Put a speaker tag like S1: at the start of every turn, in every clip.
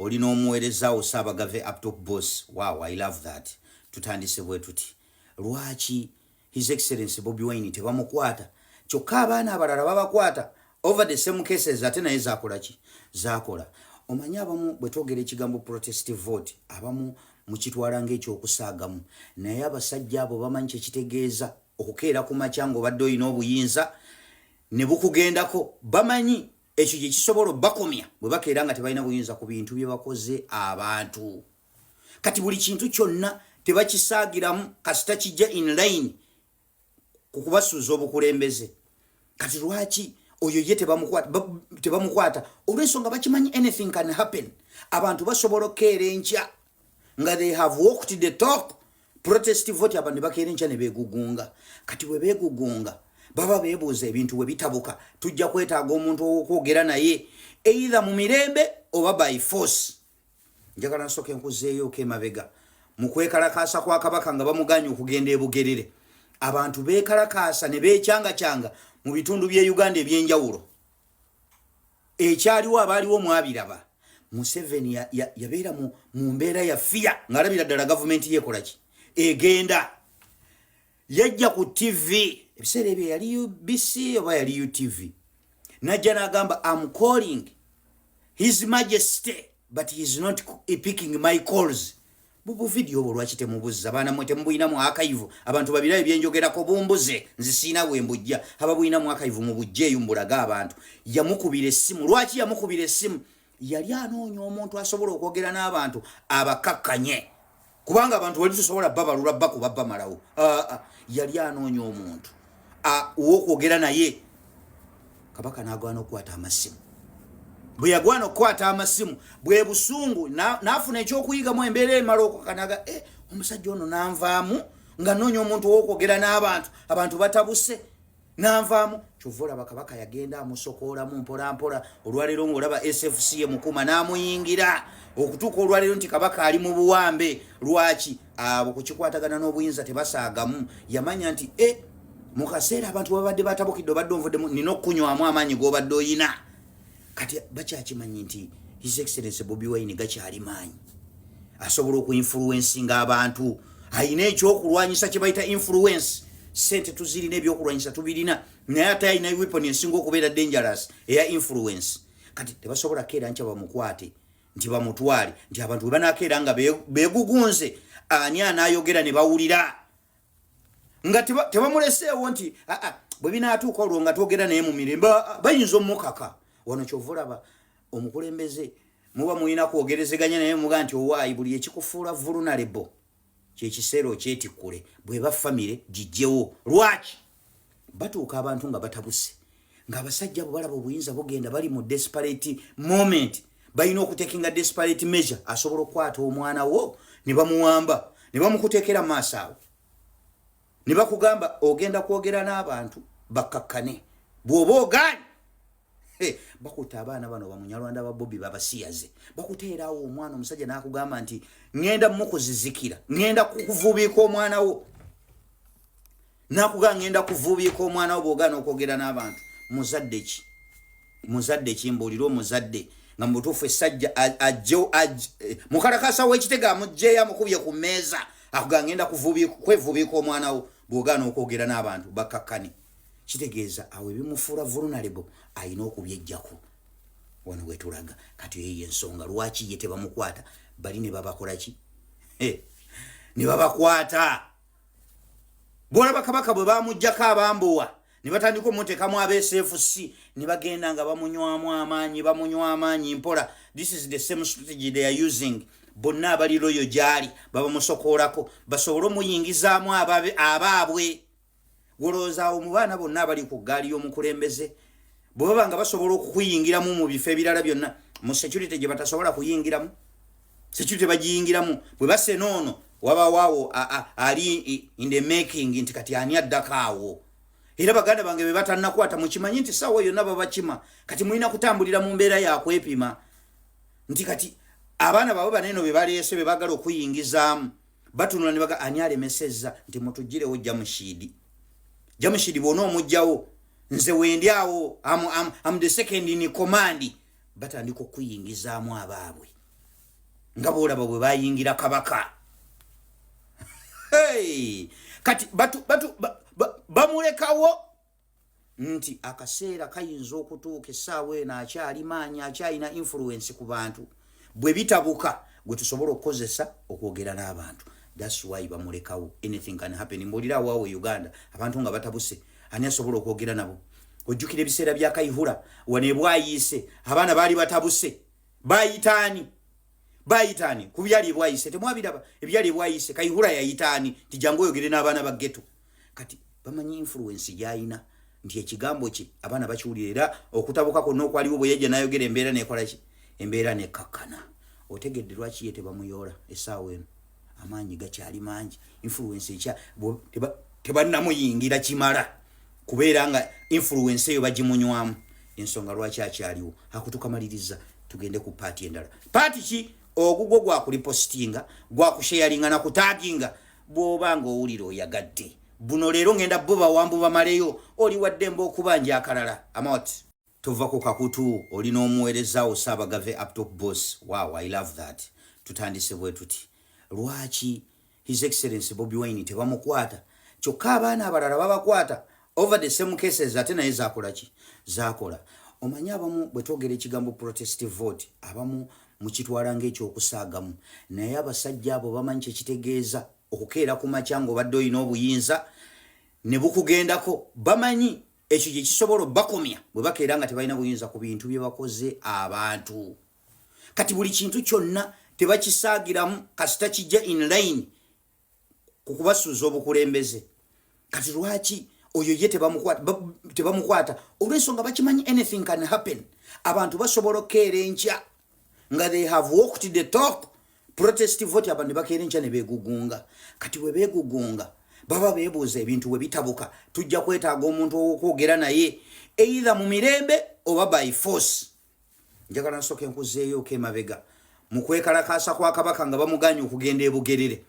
S1: oli n'omuweereza osaba gave Uptop boss. Wow, I love that. Tutandise bwe tuti. Lwakyi His Excellency BobiWine tebamukwata. Kyokka abaana abalala babakwata over the same cases ate naye zakola ki? Zakola. Omanyi abamu bwe twogera ekigambo protestive vote abamu mukitwala ng'ekyokusaagamu naye abasajja abo bamanyi kye kitegeeza okukeera ku makya ng'obadde olina obuyinza ne bukugendako bamanyi ekyo kye kisobola bakomya bwe bakeera nga tebalina buyinza ku bintu bye bakoze abantu. Kati buli kintu kyonna tebakisaagiramu kasita kijja in line ku kubasuuza obukulembeze. Kati lwaki oyo ye tebamukwata olw'ensonga bakimanyi anything can happen. Abantu basobola okukeera enkya nga they have walked the talk. Protestive vote abantu ne bakeera enkya ne beegugunga. Kati bwe beegugunga baba beebuuza ebintu bwe bitabuka tujja kwetaaga omuntu okwogera naye either mu mirembe oba by force. Njagala nsooke nkuzeeyo emabega mu kwekalakaasa kwa Kabaka nga bamuganya okugenda e Bugerere. Abantu beekalakaasa ne beekyanga mu bitundu bye Uganda ebyenjawulo. Ekyaliwo abaaliwo mwabiraba. Museveni yabeera mu mbeera ya fear ng'alabira ddala gavumenti yeekola ki? Egenda. Yajja ku TV. Ebiseera ebyo yali UBC oba yali UTV. Najja n'agamba I'm calling His Majesty but he is not picking my calls. Bubu video obwo lwaki temubuzza baana mwe temubuyina mu archive abantu babirayo byenjogerako bumbuze nzisina wembujja ababuyina mu archive mu bujje yumbulaga abantu yamukubira essimu. Lwaki yamukubira essimu? Yali anoonya omuntu asobola okwogera n'abantu abakakkanye kubanga abantu wali tusobola babalula bakubabba malawo. Yali anoonya omuntu owokwogera naye. Kabaka n'agwana okukwata amasimu. Bwe yagwana okukwata amasimu bwe busungu n'afuna ekyokuyigamu embeera emala okukanaga omusajja ono n'anvaamu nga nnoonya omuntu owokwogera n'abantu abantu batabuse n'anvaamu. Kyova olaba Kabaka yagenda amusokoolamu mpolampola. Olwaleero ng'olaba SFC mukuma n'amuyingira okutuuka olwaleero nti Kabaka ali mu buwambe. Lwaki? Abo kukikwatagana n'obuyinza tebasaagamu. Yamanya nti mu kaseera abantu babadde batabukidde obadde onvuddemu nina okunywamu amaanyi g'obadde oyina. Kati bakyakimanyi nti His Excellency BobiWine gakyali maanyi asobola okuinfluencinga abantu. Ayina ekyokulwanyisa kye bayita influence. Sente tuzirina ebyokulwanyisa tubirina naye ate ayina weapon esinga okubeera dangerous eya influence. Kati tebasobola keera nkya bamukwate nti bamutwale nti abantu bwe banaakeera nga beegugunze ani anaayogera ne bawulira nga tebamuleseewo nti bwe binaatuuka olwo nga twogera naye mu mirembe bayinza omukaka. Wano kyova olaba omukulembeze muba mulina kwogerezeganya naye muga nti owaayi buli ekikufuula vulnerable kyekiseera okyetikkule bweba famire gijjewo. Lwaki? Batuuka abantu nga batabuse ng'abasajja abo balaba obuyinza bugenda bali mu desperate moment balina okutekinga desperate measure asobola okukwata omwana wo ne bamuwamba ne bamukuteekera maaso awo ne bakugamba ogenda kwogera n'abantu bakkakkane. Bw'oba ogaanye bakuta abaana bano bamunyalwanda ba Bobi babasiyaze bakuteerawo omwana omusajja n'akugamba nti ngenda mukuzizikira ngenda kukuvubiika omwana wo n'akugamba ngenda kuvubiika omwana wo bw'ogaana okwogera n'abantu. Muzadde ki mbuulira omuzadde nga mu butuufu essajja mukalakasa w'ekitega amugjeyo amukubye ku mmeeza akugamba ngenda kwevubiika omwana wo bw'ogaana okwogera n'abantu bakkakkane. Kitegeeza awo ebimufuula vulnerable ayina okubyejjako. Wano wetulaga kati eyo ensonga lwaki ye tebamukwata bali ne babakola ki? Ne babakwata. Bwolaba Kabaka bwe bamuggyako abambuwa ne batandika omuteekamu ab'SFC ne bagenda nga bamunywamu amaanyi mpola. This is the same strategy they are using. Bonna abali loyo gyali babamusokoolako basobole omuyingizaamu abaabwe. Wolowooza mu baana bonna abali ku ggaali y'omukulembeze bwe baba nga basobola okukuyingiramu mu bifo ebirala byonna mu security gye batasobola kuyingiramu security bagiyingiramu bwe basse noono wabawaawo ali in the making nti kati ani addako awo. Era baganda bange be batannakwata mukimanyi nti saawa yonna babakima kati mulina kutambulira mu mbeera yakwepima nti kati abaana baabwe baneeno be baleese be baagala okuyingizaamu batunula ne baga ani alemesezza nti mutuggirewo Jamushidi bw'ona omugjawo nze wendi awo am the second in command batandika okuyingizaamu abaabwe nga bolaba bwe bayingira Kabaka. Hey, kati bamulekawo nti akaseera kayinza okutuuka essaawa eno akyali maanyi akyalina influence ku bantu bwe bitabuka gwe tusobola okukozesa okwogera n'abantu. That's why bamulekawo. Anything can happen. Mbolira waawo Uganda abantu nga batabuse ani asobola okwogera nabo. Ojjukira ebiseera bya Kayihura wane Bwayise abaana baali batabuse bayitaani ku byali Bwayise temwabiraba ebyali Bwayise Kayihura yayitaani tijango oyogere n'abaana ba ghetto. Kati bamanyi influence yayina nti ekigambo kye abaana bakiwulira okutabuka konna okwaliwo bwe yajja n'ayogera embeera nekola ki embeera nekkakkana. Otegedde lwaki ye tebamuyoola essaawa eno amaanyi gakyali mangi influence ekya tebannamuyingira kimala kubeera nga influence eyo bagimunywamu ensonga lwaki akyaliwo. Akutukamaliriza tugende ku paati endala. Paati ki ogugwo gwa kulipostinga gwa kusharinga na kutaginga bwoba nga owulira oyagadde buno leero ngenda bbuba wambu bamaleyo oli waddemba okubanja akalala amount tuva ku kakutu oli n'omuweereza Osaabagave Uptop boss. Wow, I love that. Tutandise bwe tuti lwaki His Excellency BobiWine tebamukwata kyokka abaana abalala babakwata over the same cases ate naye zakola ki zakola. Omanya abamu bwe twogera ekigambo protest vote abamu mukitwala ng'ekyokusaagamu naye abasajja abo bamanyi kyekitegeeza okukeera ku macyango badde olina obuyinza ne bukugendako bamanyi ekyo gye kisobola bakomya bwe bakeera nga tebalina buyinza ku bintu bye bakoze abantu. Kati buli kintu kyonna tebakisaagiramu kasita kijja in line ku kubasuuza obukulembeze. Kati lwaki oyo ye tebamukwata olw'ensonga bakimanyi anything can happen. Abantu basobola okukeera enkya nga they have walked the talk. Protest vote abantu bakeera enkya ne beegugunga. Kati bwe beegugunga baba beebuuza ebintu bwe bitabuka tujja kwetaaga omuntu owokwogera naye either mu mirembe oba by force. Njagala nsooke nkuzeeyo k'emabega mu kwekalakaasa kwa Kabaka nga bamuganya okugenda e Bugerere.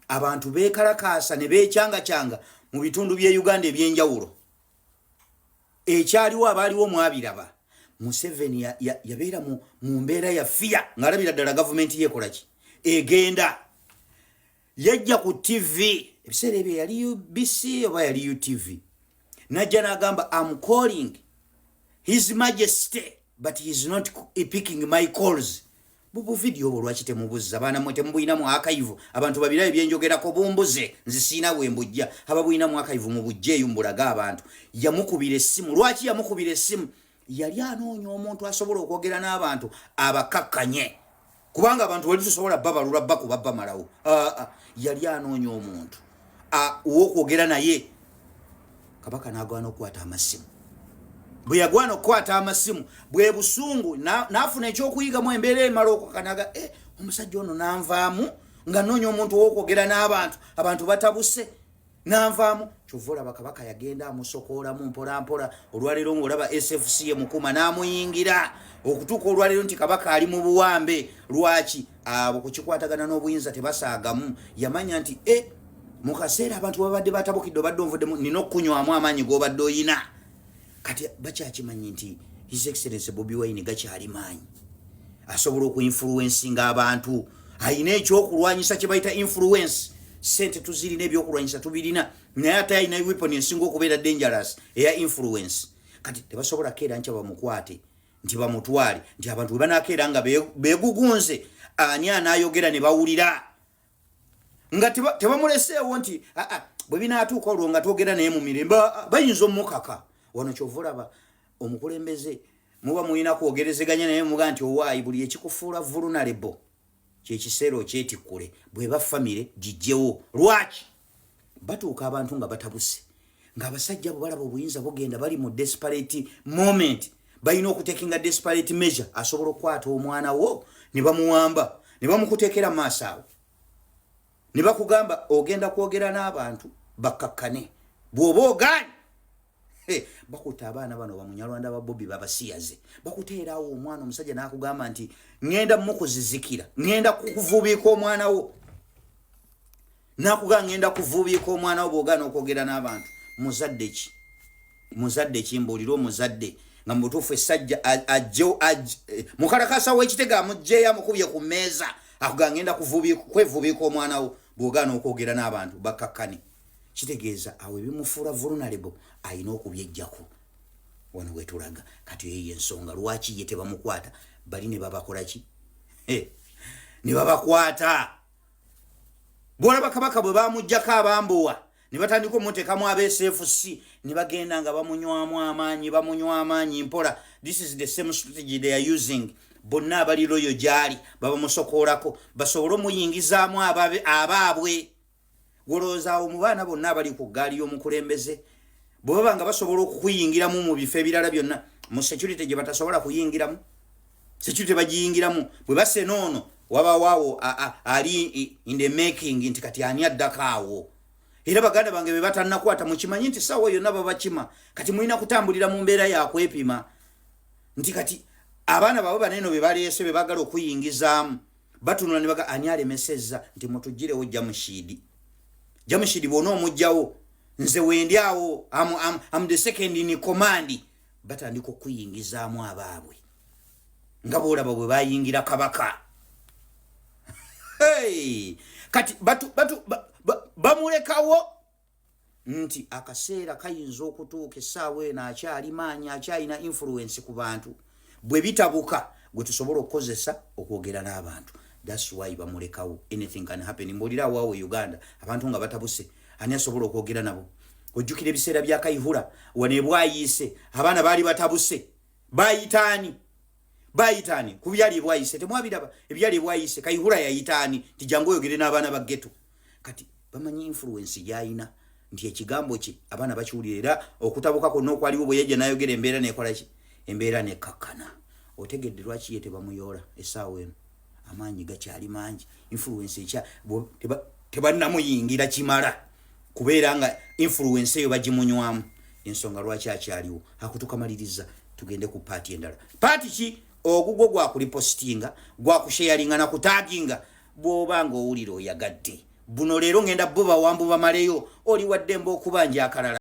S1: Abantu beekalakaasa ne beekyanga mu bitundu bye Uganda ebyenjawulo. Ekyaliwo abaaliwo mwabiraba. Museveni yabeera mu mbeera ya fear ng'alabira ddala gavumenti yeekola ki egenda yajja ku TV ebiseera ebyo yali UBC oba yali UTV najja n'agamba I'm calling His Majesty but he is not picking my calls. Bubu video obwo lwaki temubuzza baana mwe temubuyinamu archive abantu babirayo byenjogerako bumbuze nzisiina bwe mbujja ababuyinamu archive mu bujjeeyo mbulaga abantu. Yamukubira essimu. Lwaki yamukubira essimu? Yali anoonya omuntu asobola okwogera n'abantu abakakkanye kubanga abantu wali tusobola babalula bakuba bamalawo. Yali anoonya omuntu owokwogera naye. Kabaka n'agwana okukwata amasimu. Bwe yagwana okukwata amasimu bwe busungu n'afuna ekyokuyigamu embeera emala okukanaga omusajja ono n'anvaamu nga noonya omuntu owokwogera n'abantu abantu batabuse n'anvaamu. Kyova olaba Kabaka yagenda amusokoolamu mpolampola. Olwaleero ng'olaba SFC mukuma n'amuyingira okutuuka olwaleero nti Kabaka ali mu buwambe. Lwaki? Abo kukikwatagana n'obuyinza tebasaagamu. Yamanya nti mu kaseera abantu babadde batabukidde obadde onvuddemu nina okunywamu amaanyi g'obadde oyina. Kati bakyakimanyi nti His Excellency BobiWine gakyali maanyi asobola okuinfluencinga abantu. Ayina ekyokulwanyisa kye bayita influence. Sente tuzirina ebyokulwanyisa tubirina naye ate ayina weapon ensinga okubeera dangerous eya influence. Kati tebasobola keera nkya bamukwate nti bamutwale nti abantu bwe banaakeera nga beegugunze ani anaayogera ne bawulira nga tebamuleseewo nti bwe binaatuuka olwo nga twogera naye mu mirembe bayinza omukaka. Wano kyova olaba omukulembeze muba muyina kwogerezeganya naye muga nti owaayi buli ekikufuula vulnerable kyekiseera okyetikkule bweba famire gijjewo. Lwaki? Batuuka abantu nga batabuse ng'abasajja abo balaba obuyinza bugenda bali mu desperate moment balina okutekinga desperate measure asobola okukwata omwana wo ne bamuwamba ne bamukuteekera mu maaso awo ne bakugamba ogenda kwogera n'abantu bakkakkane bw'oba ogaanye bakuta abaana bano bamunyalwanda ba Bobi babasiyaze bakuteerawo omwana omusajja n'akugamba nti ngenda mukuzizikira ngenda kukuvubiika omwana wo n'akugamba ngenda kuvubiika omwana wo bw'ogaana okwogera n'abantu. Muzadde ki mbuulira omuzadde nga mubutuufu essajja mukalakasa w'ekitega amugjeeyo amukubye ku mmeeza akugangenda kwevubika omwana wo bwogana okwogera n'abantu bakakkane kitegeeza awo ebimufuula vulnerable ayina okubyejjako wano wetulaga kati eyo ensonga lwaki ye tebamukwata bali ne babakola ki ne babakwata bwolaba Kabaka bwe bamujjako abambuwa ne batandika omuteekamu ab'SFC ne bagenda nga bamunywamu amaanyi mpola. This is the same strategy they are using. Bonna abali loyo gyali babamusokoolako basobole omuyingizaamu abaabwe. Golooza awo mu baana bonna abali ku ggaali y'omukulembeze bwe baba nga basobola okukuyingiramu mu bifo ebirala byonna mu security gye batasobola kuyingiramu security bagiyingiramu bwe base noono wabawaawo ali in the making nti kati ani addako awo. Era baganda bange be batannakwata mukimanyi nti sawa yonna babakima kati mulina kutambulira mu mbeera yakwepima nti kati abaana baabo baneno be baleese be bagala okuyingizaamu batunula ne baga ani alemesezza nti mutuggirewo Jamushidi bwona omugjawo nze wendi awo am the second in command batandika okuyingizaamu abaabwe nga boolaba bwe bayingira Kabaka. Kati bamulekawo nti akaseera kayinza okutuuka essaawa eno akyali maanyi akyalina influence ku bantu bwe bitabuka gwe tusobola okukozesa okwogera n'abantu. That's why bamulekawo. Anything can happen. Mbolira wawe Uganda abantu nga batabuse ani asobola okwogera nabo. Ojjukira ebiseera bya Kayihura wane Bwayise abaana baali batabuse bayitaani ku byali Bwayise temwabiraba ebyali Bwayise Kayihura yayitaani tijangu oyogere n'abaana ba ghetto. Kati bamanyi influence yayina nti ekigambo ki abaana bakiwulira okutabuka konna okwaliwo bwe yajja n'ayogera embeera nekola ki embeera nekakkana. Otegedde lwaki ye tebamuyoola essaawa eno amaanyi gakyali mangi influence ekya tebannamuyingira kimala kubeera nga influence eyo bagimunywamu ensonga lwaki akyaliwo. Akutukamaliriza tugende ku paati endala. Paati ki ogugwo gwa kulipostinga gwa kusharinga na kutaginga bw'oba nga owulira oyagadde buno leero ngenda bo bawambu bamaleyo oli wadde mba okubanja akalala.